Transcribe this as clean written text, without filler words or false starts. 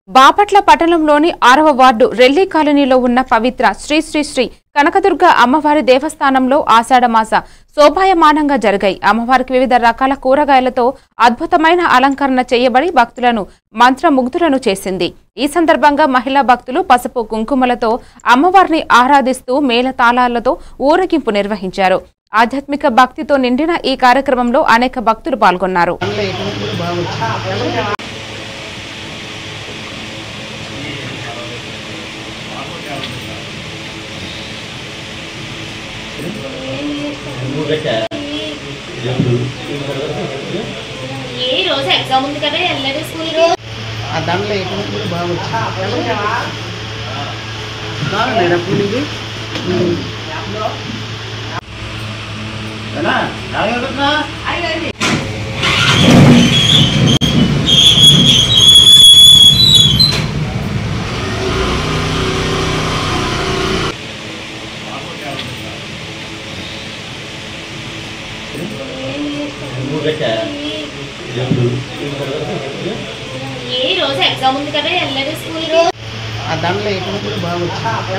బాపట్ల పట్టణంలోని 6వ వార్డు రెల్లి కాలనీలో ఉన్న పవిత్ర శ్రీ శ్రీ శ్రీ కనకదుర్గ అమ్మవారి దేవస్థానంలో ఆషాఢమాస శోభాయమానంగా జరిగాయి. అమ్మవారికి వివిధ రకాల కూరగాయలతో అద్భుతమైన అలంకరణ చేయబడి భక్తులను మంత్రముగ్ధులను చేసింది. ఈ సందర్భంగా మహిళా భక్తులు పసుపు కుంకుమలతో అమ్మవారిని ఆరాధిస్తూ మేళతాళాలతో ఊరేగింపు నిర్వహించారు. ఆధ్యాత్మిక భక్తితో నిండిన ఈ కార్యక్రమంలో అనేక భక్తులు పాల్గొన్నారు. ఏ రోజు ఎగ్జామ్ ఉంది కదా వెళ్ళలేదు స్కూల్ కి ఆ దాంట్లో ఎటువంటి బాగా వచ్చింది ఏ రోజు ఎగ్జామ్ ఉంది కదా వెళ్ళలేదు స్కూల్ కి ఆ దాంట్లో ఎటువంటి బాగా వచ్చింది